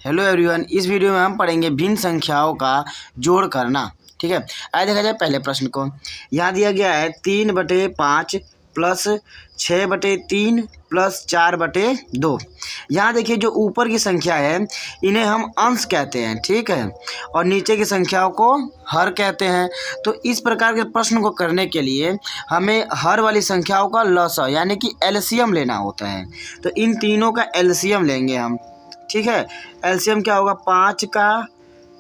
Hello everyone, इस video में हम पढ़ेंगे भिन्न संख्याओं का जोड़ करना। ठीक है, आइए देखा जाए पहले प्रश्न को। यहाँ दिया गया है 3/5 प्लस 6/3 प्लस 4/2। यहाँ देखिए जो ऊपर की संख्या है इन्हें हम अंश कहते हैं, ठीक है, और नीचे की संख्याओं को हर कहते हैं। तो इस प्रकार के प्रश्न को करने के लिए हमें हर वाली संख्याओं का लसा यानी कि एलसीएम लेना होता है। तो इन तीनों का एलसीएम लेंगे हम। ठीक है, एलसीएम क्या होगा? 5 का,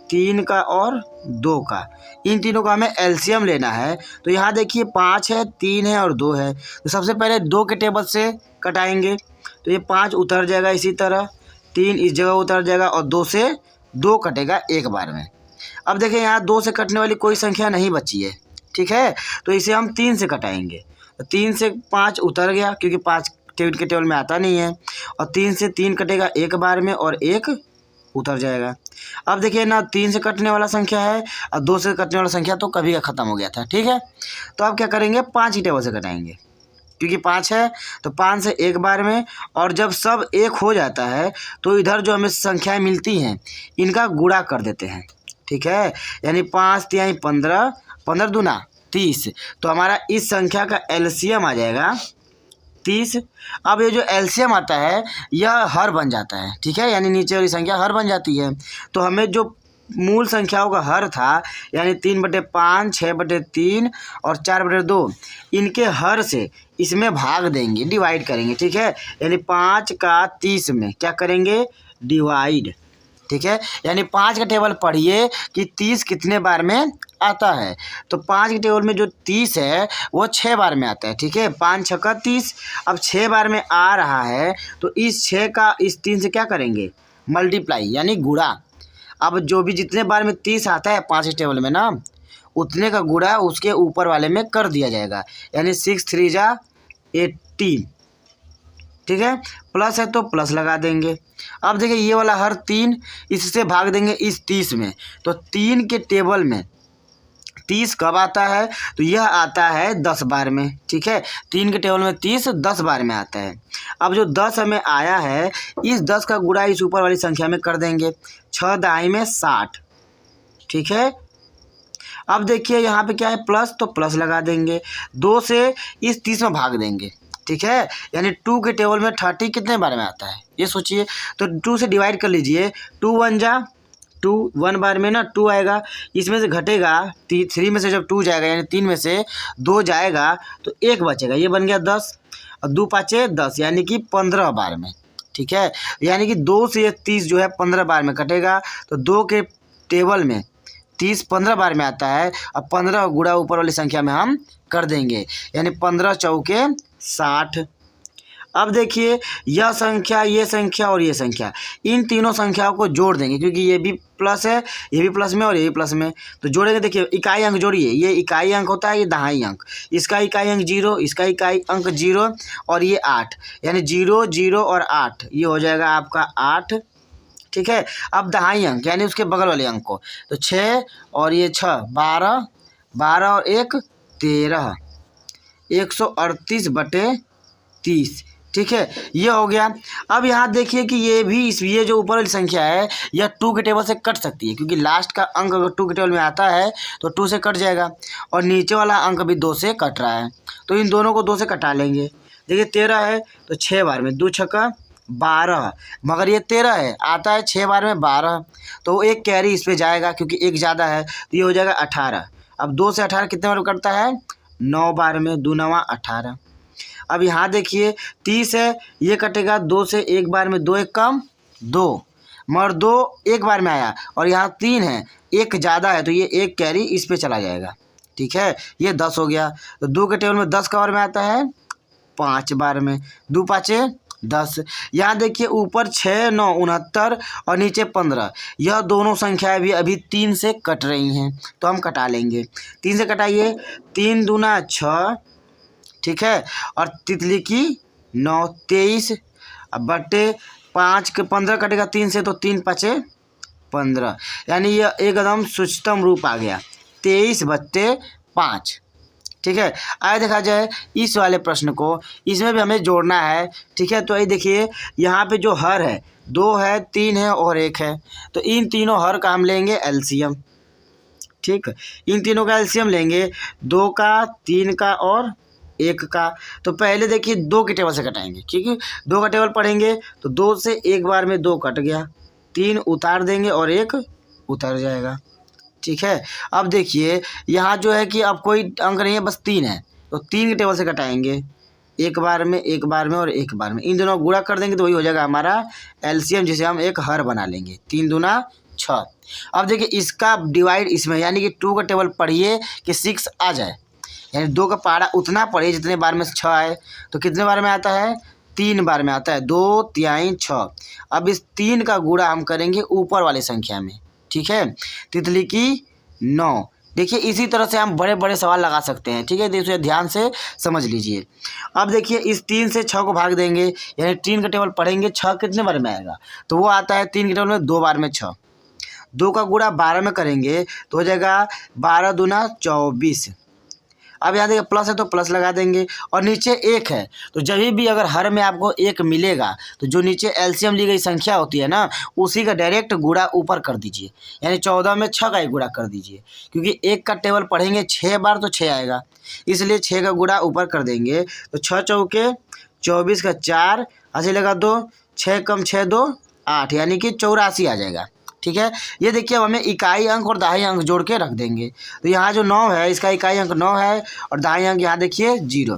3 का और 2 का। इन तीनों का हमें एलसीएम लेना है। तो यहाँ देखिए 5 है, 3 है और 2 है। तो सबसे पहले 2 के टेबल से कटाएंगे। तो ये 5 उतर जाएगा, इसी तरह 3 इस जगह उतर जाएगा और 2 से 2 कटेगा एक बार में। अब देखिए यहाँ 2 से कटने वाली कोई संख्या नहीं बची है, ठीक है, तो इसे हम 3 से कटाएंगे। तो 3 से 5 उतर गया क्योंकि 5 टेबल के टेबल में आता नहीं है, और 3 से 3 कटेगा एक बार में और 1 उतर जाएगा। अब देखिए ना 3 से कटने वाला संख्या है और 2 से कटने वाला संख्या तो कभी का ख़त्म हो गया था, ठीक है। तो अब क्या करेंगे? 5 ही टेबल से कटाएंगे क्योंकि 5 है, तो 5 से एक बार में। और जब सब 1 हो जाता है तो इधर जो हमें संख्याएं मिलती हैं इनका गुणा कर देते हैं, ठीक है। यानी 5 तिहाई 15, 15 दूना 30। तो हमारा इस संख्या का एलसीएम आ जाएगा 30। अब ये जो एलसीएम आता है यह हर बन जाता है, ठीक है, यानी नीचे वाली संख्या हर बन जाती है। तो हमें जो मूल संख्याओं का हर था यानी 3/5, 6/3 और 4/2, इनके हर से इसमें भाग देंगे, डिवाइड करेंगे, ठीक है। यानी 5 का 30 में क्या करेंगे? डिवाइड, ठीक है। यानी 5 का टेबल पढ़िए कि 30 कितने बार में आता है। तो 5 के टेबल में जो 30 है वो 6 बार में आता है, ठीक है। 5 छक्का 30। अब 6 बार में आ रहा है तो इस 6 का इस 3 से क्या करेंगे? मल्टीप्लाई यानी गुणा। अब जो भी जितने बार में 30 आता है 5 के टेबल में ना, उतने का गुणा उसके ऊपर वाले में कर दिया जाएगा। यानी 6 3 जा 18, ठीक है। प्लस है तो प्लस लगा देंगे। अब देखिए ये वाला हर 3, इससे भाग देंगे इस 30 में। तो 3 के टेबल में 30 कब आता है? तो यह आता है 10 बार में, ठीक है। 3 के टेबल में 30 10 बार में आता है। अब जो 10 हमें आया है इस 10 का गुणा इस ऊपर वाली संख्या में कर देंगे। 6 दाई में 60, ठीक है। अब देखिए यहाँ पे क्या है? प्लस, तो प्लस लगा देंगे। 2 से इस 30 में भाग देंगे, ठीक है। यानी 2 के टेबल में 30 कितने बार में आता है ये सोचिए। तो 2 से डिवाइड कर लीजिए। 2 1 जा 2, 1 बार में ना 2 आएगा, इसमें से घटेगा 3 में से जब 2 जाएगा यानी 3 में से 2 जाएगा तो 1 बचेगा, ये बन गया 10 और 2 5 10 यानी कि 15 बार में, ठीक है। यानी कि 2 से ये 30 जो है 15 बार में कटेगा। तो 2 के टेबल में 30 15 बार में आता है और 15 गुणा ऊपर वाली संख्या में हम कर देंगे, यानी 15 चौके 60। अब देखिए यह संख्या, ये संख्या और ये संख्या, इन तीनों संख्याओं को जोड़ देंगे क्योंकि ये भी प्लस है, ये भी प्लस में और ये भी प्लस में। तो जोड़ेंगे, देखिए इकाई अंक जोड़िए। ये इकाई अंक होता है, ये दहाई अंक। इसका इकाई अंक 0, इसका इकाई अंक 0 और ये 8, यानी 0 0 और 8, ये हो जाएगा आपका 8, ठीक है। अब दहाई अंक यानी उसके बगल वाले अंक को, तो 6 और ये 6 12, 12 और 1 13, 138/30, ठीक है, ये हो गया। अब यहाँ देखिए कि ये जो ऊपर वाली संख्या है यह 2 के टेबल से कट सकती है क्योंकि लास्ट का अंक अगर 2 के टेबल में आता है तो 2 से कट जाएगा, और नीचे वाला अंक भी 2 से कट रहा है। तो इन दोनों को 2 से कटा लेंगे। देखिए 13 है तो 6 बार में 2 छक्का 12, मगर ये 13 है, आता है 6 बार में 12, तो एक कैरी इस पर जाएगा क्योंकि एक ज़्यादा है, तो ये हो जाएगा 18। अब 2 से 18 कितने बार कटता है? 9 बार में, 2 9 18। अब यहाँ देखिए 30 है, ये कटेगा 2 से एक बार में, 2 1 कम 2, मगर 2 एक बार में आया, और यहाँ 3 है, एक ज़्यादा है, तो ये एक कैरी इस पे चला जाएगा, ठीक है। ये 10 हो गया। तो 2 के टेबल में 10 का बार में आता है 5 बार में, 2 5 10। यहाँ देखिए ऊपर 6 9 69 और नीचे 15, यह दोनों संख्याएं भी अभी 3 से कट रही हैं, तो हम कटा लेंगे। 3 से कटाइए, 3 दूना 6, ठीक है, और तितली की 9 23, अब बटे 5 के 15 कटेगा 3 से, तो 3 5 15, यानी यह एकदम सूक्ष्मतम रूप आ गया 23/5, ठीक है। आइए देखा जाए इस वाले प्रश्न को, इसमें भी हमें जोड़ना है, ठीक है। तो ये देखिए यहाँ पे जो हर है 2 है, 3 है और 1 है। तो इन तीनों हर का हम लेंगे एलसीएम। ठीक, इन तीनों का एलसीएम लेंगे, 2 का, 3 का और 1 का। तो पहले देखिए 2 के टेबल से कटाएंगे, ठीक है। 2 का टेबल पढ़ेंगे तो 2 से एक बार में 2 कट गया, 3 उतार देंगे और 1 उतर जाएगा। ठीक है, अब देखिए यहाँ जो है कि अब कोई अंक नहीं है, बस 3 है, तो 3 के टेबल से कटाएंगे, एक बार में, एक बार में और एक बार में। इन दोनों को गुणा कर देंगे तो वही हो जाएगा हमारा एलसीएम, जिसे हम एक हर बना लेंगे। 3 दूना 6। अब देखिए इसका डिवाइड इसमें, यानी कि 2 का टेबल पढ़िए कि 6 आ जाए, यानी 2 का पहाड़ा उतना पढ़िए जितने बार में 6 आए। तो कितने बार में आता है? 3 बार में आता है, 2 तिहाई 6। अब इस 3 का गुणा हम करेंगे ऊपर वाली संख्या में, ठीक है, तितली की 9। देखिए इसी तरह से हम बड़े बड़े सवाल लगा सकते हैं, ठीक है, तो इसे ध्यान से समझ लीजिए। अब देखिए इस 3 से 6 को भाग देंगे, यानी 3 का टेबल पढ़ेंगे, 6 कितने बार में आएगा? तो वो आता है 3 के टेबल में 2 बार में 6। 2 का गुणा 12 में करेंगे तो हो जाएगा 12 दूना 24। अब यहाँ देखिए प्लस है तो प्लस लगा देंगे, और नीचे 1 है, तो जब भी अगर हर में आपको 1 मिलेगा तो जो नीचे एलसीएम ली गई संख्या होती है ना, उसी का डायरेक्ट गुणा ऊपर कर दीजिए, यानी 14 में 6 का ही गुणा कर दीजिए, क्योंकि 1 का टेबल पढ़ेंगे 6 बार तो 6 आएगा, इसलिए 6 का गुणा ऊपर कर देंगे। तो 6 चौके 24 का 4, अस्सी लगा 2, 6 कम 6 2 8, यानी कि 84 आ जाएगा। ठीक है, ये देखिए अब हमें इकाई अंक और दहाई अंक जोड़ के रख देंगे। तो यहाँ जो 9 है इसका इकाई अंक 9 है और दहाई अंक यहाँ देखिए 0।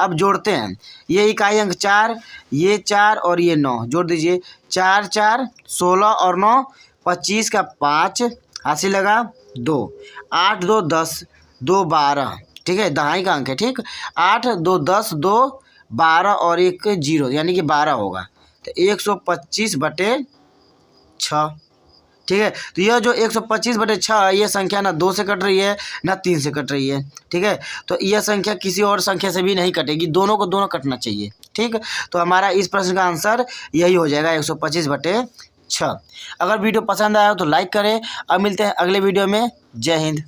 अब जोड़ते हैं, ये इकाई अंक 4, ये 4 और ये 9 जोड़ दीजिए। 4 4 16 और 9 25 का 5, हासिल लगा 2, 8 2 10, 2 12, ठीक है, दहाई का अंक है, ठीक। 8 2 10, 2 12 और 1 0, यानी कि 12 होगा। तो 125/6, ठीक है। तो यह जो 125/6 है, ये संख्या ना 2 से कट रही है ना 3 से कट रही है, ठीक है। तो यह संख्या किसी और संख्या से भी नहीं कटेगी, दोनों को दोनों कटना चाहिए, ठीक। तो हमारा इस प्रश्न का आंसर यही हो जाएगा, 125/6। अगर वीडियो पसंद आया हो तो लाइक करें। अब मिलते हैं अगले वीडियो में। जय हिंद।